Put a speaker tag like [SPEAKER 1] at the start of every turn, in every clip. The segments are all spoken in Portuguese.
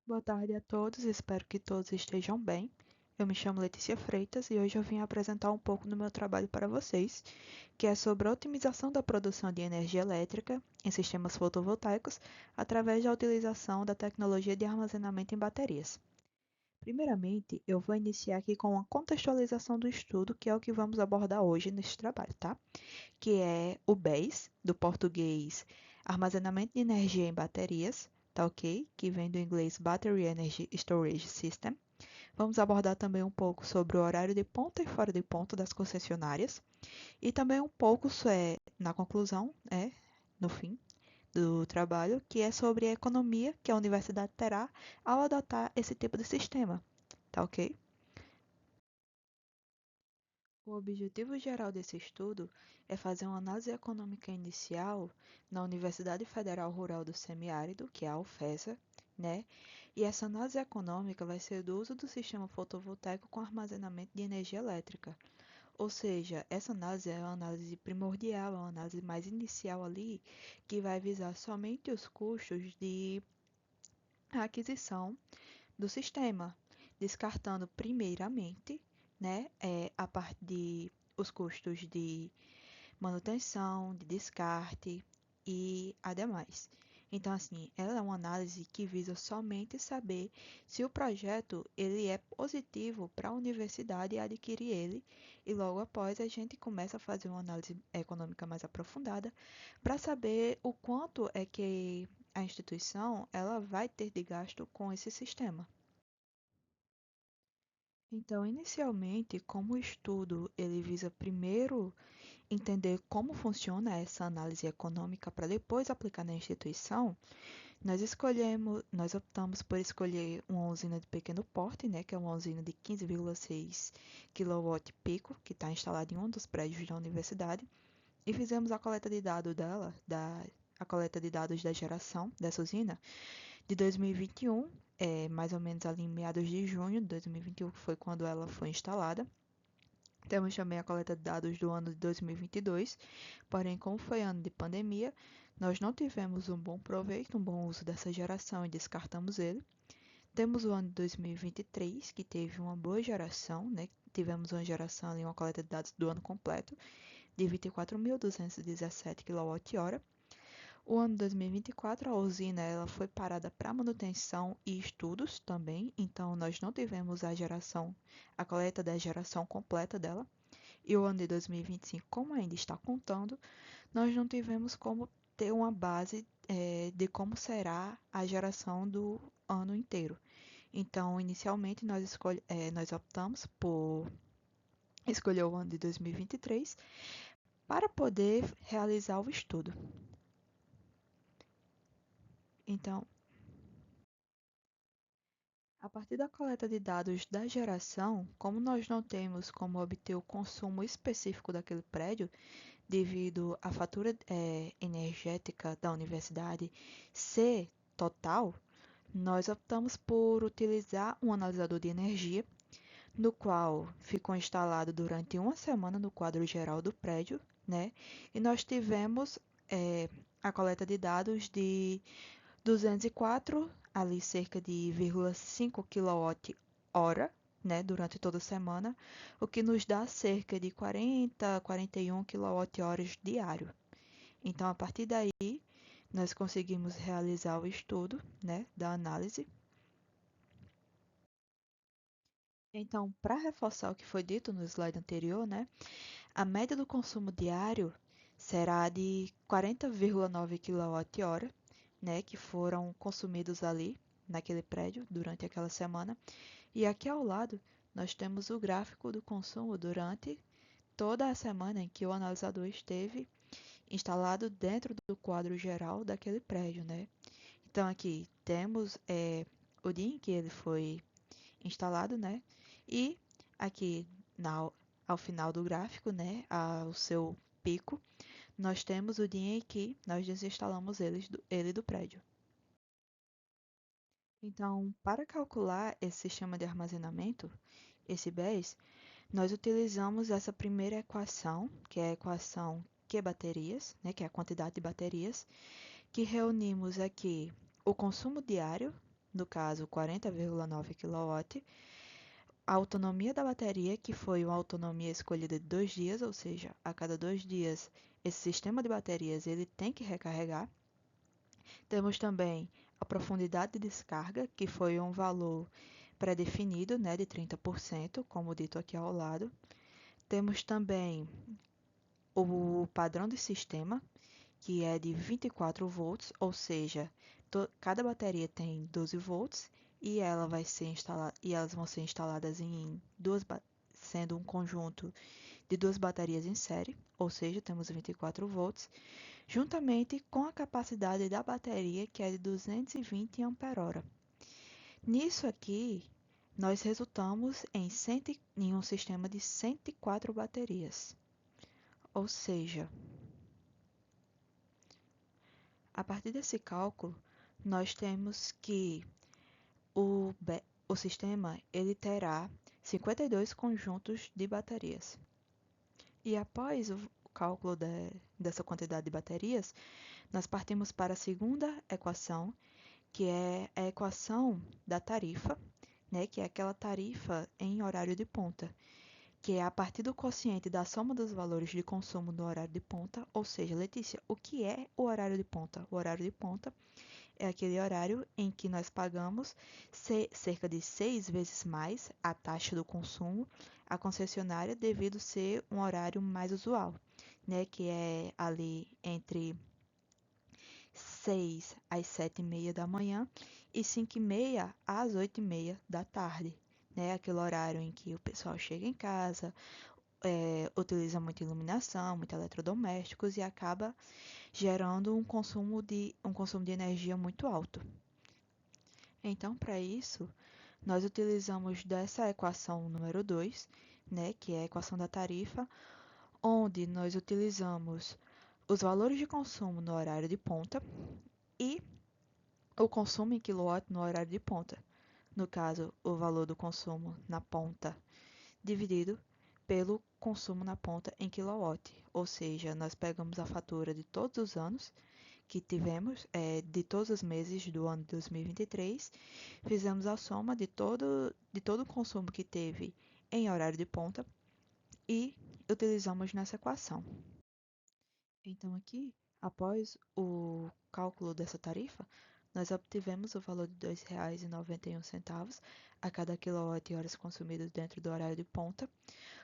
[SPEAKER 1] Boa tarde a todos, espero que todos estejam bem. Eu me chamo Letícia Freitas e hoje eu vim apresentar um pouco do meu trabalho para vocês, que é sobre a otimização da produção de energia elétrica em sistemas fotovoltaicos através da utilização da tecnologia de armazenamento em baterias. Primeiramente, eu vou iniciar aqui com uma contextualização do estudo, que é o que vamos abordar hoje neste trabalho, tá? Que é o BESS, do português Armazenamento de Energia em Baterias, tá ok? Que vem do inglês Battery Energy Storage System. Vamos abordar também um pouco sobre o horário de ponta e fora de ponta das concessionárias e também um pouco, na conclusão, no fim do trabalho, que é sobre a economia que a universidade terá ao adotar esse tipo de sistema, tá ok? O objetivo geral desse estudo é fazer uma análise econômica inicial na Universidade Federal Rural do Semiárido, que é a UFESA, né? E essa análise econômica vai ser do uso do sistema fotovoltaico com armazenamento de energia elétrica. Ou seja, essa análise é uma análise primordial, é uma análise mais inicial ali, que vai visar somente os custos de aquisição do sistema, descartando primeiramente, né, a parte de os custos de manutenção, de descarte e ademais. Então, assim, ela é uma análise que visa somente saber se o projeto ele é positivo para a universidade adquirir ele, e logo após a gente começa a fazer uma análise econômica mais aprofundada para saber o quanto é que a instituição ela vai ter de gasto com esse sistema. Então, inicialmente, como o estudo ele visa primeiro entender como funciona essa análise econômica para depois aplicar na instituição, nós optamos por escolher uma usina de pequeno porte, né, que é uma usina de 15,6 kW que está instalada em um dos prédios da universidade, e fizemos a coleta de dados a coleta de dados da geração dessa usina de 2021, mais ou menos ali em meados de junho de 2021, que foi quando ela foi instalada. Temos também a coleta de dados do ano de 2022, porém, como foi ano de pandemia, nós não tivemos um bom proveito, um bom uso dessa geração e descartamos ele. Temos o ano de 2023, que teve uma boa geração, né? Tivemos uma geração ali, uma coleta de dados do ano completo, de 24.217 kWh. O ano 2024, a usina ela foi parada para manutenção e estudos também, então nós não tivemos a coleta da geração completa dela. E o ano de 2025, como ainda está contando, nós não tivemos como ter uma base de como será a geração do ano inteiro. Então, inicialmente, nós optamos por escolher o ano de 2023 para poder realizar o estudo. Então, a partir da coleta de dados da geração, como nós não temos como obter o consumo específico daquele prédio, devido à fatura energética da universidade ser total, nós optamos por utilizar um analisador de energia, no qual ficou instalado durante uma semana no quadro geral do prédio, né? E nós tivemos a coleta de dados de 204, ali cerca de 0,5 kWh, né, durante toda a semana, o que nos dá cerca de 40 a 41 kWh diário. Então, a partir daí, nós conseguimos realizar o estudo, né, da análise. Então, para reforçar o que foi dito no slide anterior, né, a média do consumo diário será de 40,9 kWh, né, que foram consumidos ali naquele prédio durante aquela semana. E aqui ao lado nós temos o gráfico do consumo durante toda a semana em que o analisador esteve instalado dentro do quadro geral daquele prédio, né? Então aqui temos o dia em que ele foi instalado, né? E aqui na, ao final do gráfico, né, ao seu pico, nós temos o dia em que nós desinstalamos ele do prédio. Então, para calcular esse sistema de armazenamento, esse BES, nós utilizamos essa primeira equação, que é a equação Q baterias, que é a quantidade de baterias, que reunimos aqui o consumo diário, no caso 40,9 kW, a autonomia da bateria, que foi uma autonomia escolhida de 2 dias, ou seja, a cada 2 dias esse sistema de baterias ele tem que recarregar. Temos também a profundidade de descarga, que foi um valor pré-definido, né, de 30%, como dito aqui ao lado. Temos também o padrão de sistema, que é de 24 volts, ou seja, cada bateria tem 12 volts e ela vai ser instalada e elas vão ser instaladas em sendo um conjunto de duas baterias em série, ou seja, temos 24 volts, juntamente com a capacidade da bateria, que é de 220 ampere-hora. Nisso aqui, nós resultamos em um sistema de 104 baterias. Ou seja, a partir desse cálculo, nós temos que o sistema ele terá 52 conjuntos de baterias. E após o cálculo dessa quantidade de baterias, nós partimos para a segunda equação, que é a equação da tarifa, né, que é aquela tarifa em horário de ponta, que é a partir do quociente da soma dos valores de consumo no horário de ponta. Ou seja, Letícia, o que é o horário de ponta? O horário de ponta é aquele horário em que nós pagamos cerca de 6 vezes mais a taxa do consumo à concessionária devido ser um horário mais usual, né, que é ali entre 6 às 7h30 da manhã e 5h30 às 8h30 da tarde, né, aquele horário em que o pessoal chega em casa, utiliza muita iluminação, muitos eletrodomésticos e acaba gerando um consumo de energia muito alto. Então, para isso, nós utilizamos dessa equação número 2, né, que é a equação da tarifa, onde nós utilizamos os valores de consumo no horário de ponta e o consumo em quilowatt no horário de ponta. No caso, o valor do consumo na ponta dividido pelo consumo na ponta em quilowatt. Ou seja, nós pegamos a fatura de todos os anos que tivemos, de todos os meses do ano de 2023, fizemos a soma de todo o consumo que teve em horário de ponta e utilizamos nessa equação. Então, aqui, após o cálculo dessa tarifa, nós obtivemos o valor de R$ 2,91 a cada quilowatt-horas consumido dentro do horário de ponta,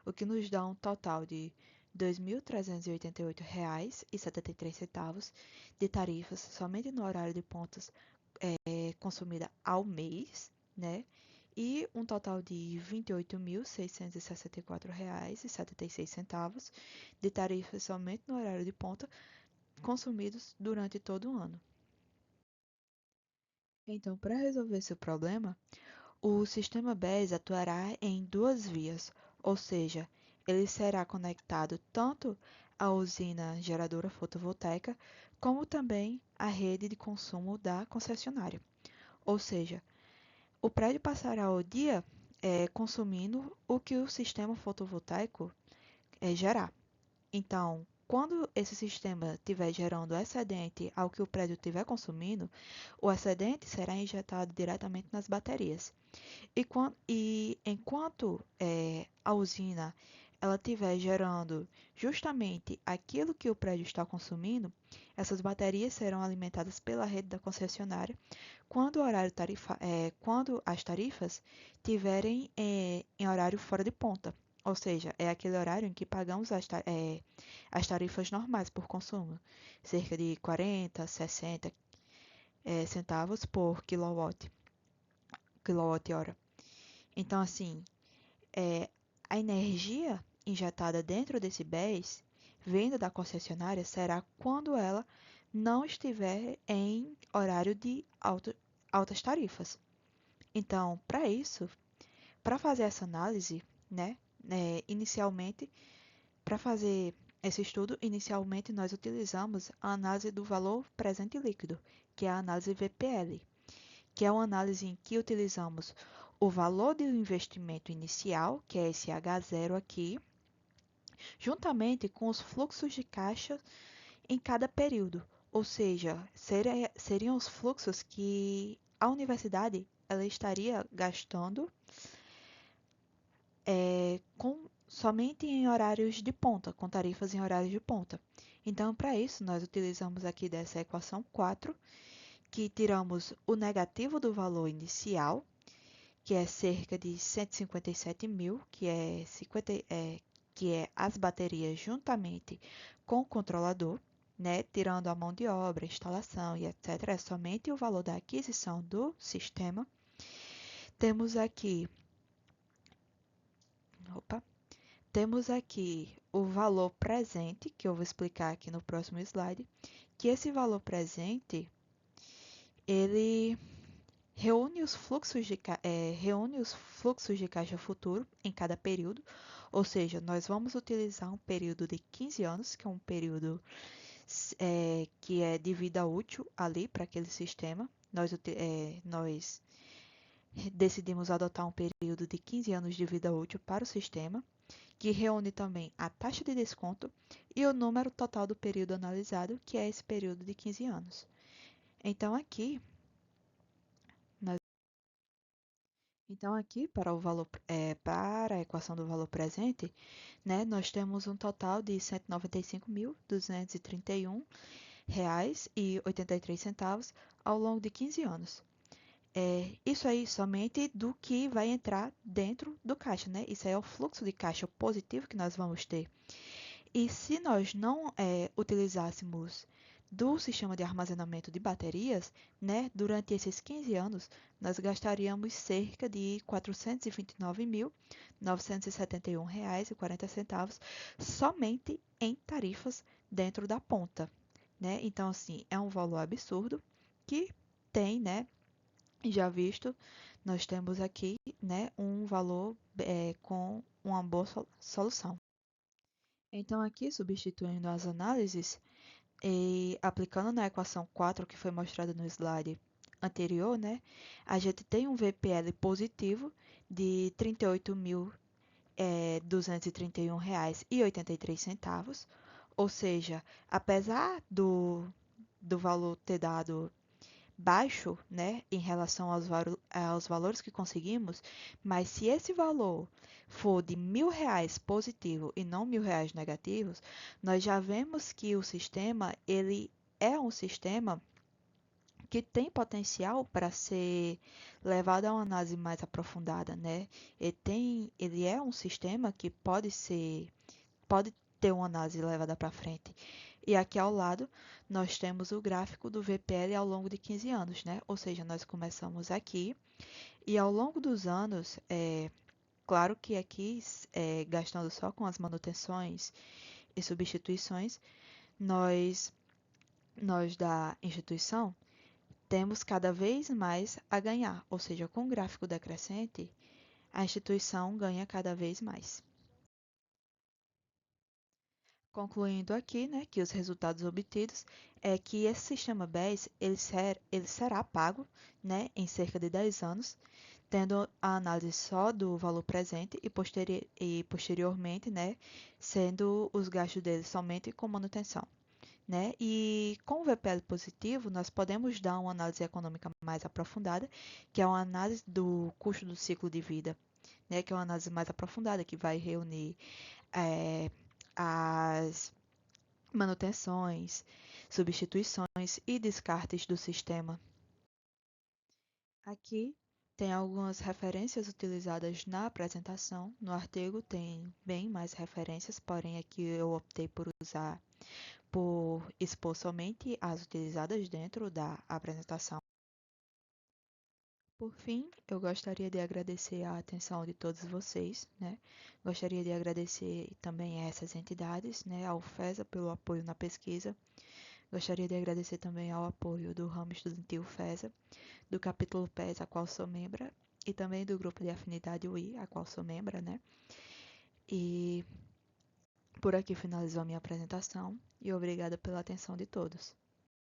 [SPEAKER 1] o que nos dá um total de R$ 2.388,73 de tarifas somente no horário de pontas consumida ao mês, né? E um total de R$ 28.664,76 de tarifas somente no horário de ponta consumidos durante todo o ano. Então, para resolver esse problema, o sistema BES atuará em duas vias, ou seja, ele será conectado tanto à usina geradora fotovoltaica, como também à rede de consumo da concessionária. Ou seja, o prédio passará o dia consumindo o que o sistema fotovoltaico gerar. Então, quando esse sistema estiver gerando excedente ao que o prédio estiver consumindo, o excedente será injetado diretamente nas baterias. E enquanto a usina ela estiver gerando justamente aquilo que o prédio está consumindo, essas baterias serão alimentadas pela rede da concessionária quando quando as tarifas tiverem em horário fora de ponta. Ou seja, é aquele horário em que pagamos as tarifas normais por consumo, cerca de 40, 60 centavos por quilowatt-hora. Então, assim, a energia injetada dentro desse BES, vindo da concessionária, será quando ela não estiver em horário de altas tarifas. Então, para isso, para fazer essa análise, né, inicialmente, para fazer esse estudo, inicialmente nós utilizamos a análise do valor presente líquido, que é a análise VPL, que é uma análise em que utilizamos o valor do investimento inicial, que é esse H0 aqui, juntamente com os fluxos de caixa em cada período, ou seja, seriam os fluxos que a universidade ela estaria gastando somente em horários de ponta, com tarifas em horários de ponta. Então, para isso, nós utilizamos aqui dessa equação 4, que tiramos o negativo do valor inicial, que é cerca de 157 mil, que é as baterias juntamente com o controlador, né, tirando a mão de obra, instalação e etc., é somente o valor da aquisição do sistema. Temos aqui, opa, temos aqui o valor presente, que eu vou explicar aqui no próximo slide, que esse valor presente, ele reúne os fluxos de caixa futuro em cada período, ou seja, nós vamos utilizar um período de 15 anos, que é um período que é de vida útil ali para aquele sistema. Nós decidimos adotar um período de 15 anos de vida útil para o sistema, que reúne também a taxa de desconto e o número total do período analisado, que é esse período de 15 anos. Então, nós Então, aqui para para a equação do valor presente, né, nós temos um total de R$ 195.231,83 ao longo de 15 anos. Isso aí somente do que vai entrar dentro do caixa, né? Isso aí é o fluxo de caixa positivo que nós vamos ter. E se nós não utilizássemos do sistema de armazenamento de baterias, né, durante esses 15 anos, nós gastaríamos cerca de R$ 429.971,40 somente em tarifas dentro da ponta, né? Então, assim, é um valor absurdo que tem, né, já visto, nós temos aqui, né, um valor com uma boa solução. Então, aqui, substituindo as análises e aplicando na equação 4 que foi mostrada no slide anterior, né, a gente tem um VPL positivo de R$ 38.231,83, ou seja, apesar do valor ter dado baixo, né, em relação aos valores que conseguimos, mas se esse valor for de R$ 1.000 positivo e não R$ 1.000 negativos, nós já vemos que o sistema ele é um sistema que tem potencial para ser levado a uma análise mais aprofundada, né? Ele é um sistema que pode ter uma análise levada para frente. E aqui ao lado, nós temos o gráfico do VPL ao longo de 15 anos, né? Ou seja, nós começamos aqui e ao longo dos anos, claro que aqui, gastando só com as manutenções e substituições, nós, nós da instituição temos cada vez mais a ganhar, ou seja, com o gráfico decrescente, a instituição ganha cada vez mais. Concluindo aqui, né, que os resultados obtidos é que esse sistema BES ele será pago, né, em cerca de 10 anos, tendo a análise só do valor presente e posteriormente, né, sendo os gastos dele somente com manutenção. Né? E com o VPL positivo, nós podemos dar uma análise econômica mais aprofundada, que é uma análise do custo do ciclo de vida, né? Que é uma análise mais aprofundada, que vai reunir é, as manutenções, substituições e descartes do sistema. Aqui tem algumas referências utilizadas na apresentação. No artigo tem bem mais referências, porém aqui eu optei por expor somente as utilizadas dentro da apresentação. Por fim, eu gostaria de agradecer a atenção de todos vocês, né? Gostaria de agradecer também a essas entidades, né, ao FESA pelo apoio na pesquisa. Gostaria de agradecer também ao apoio do ramo estudantil FESA, do capítulo PES, a qual sou membra, e também do grupo de afinidade UI, a qual sou membra, né? E por aqui finalizou a minha apresentação e obrigada pela atenção de todos.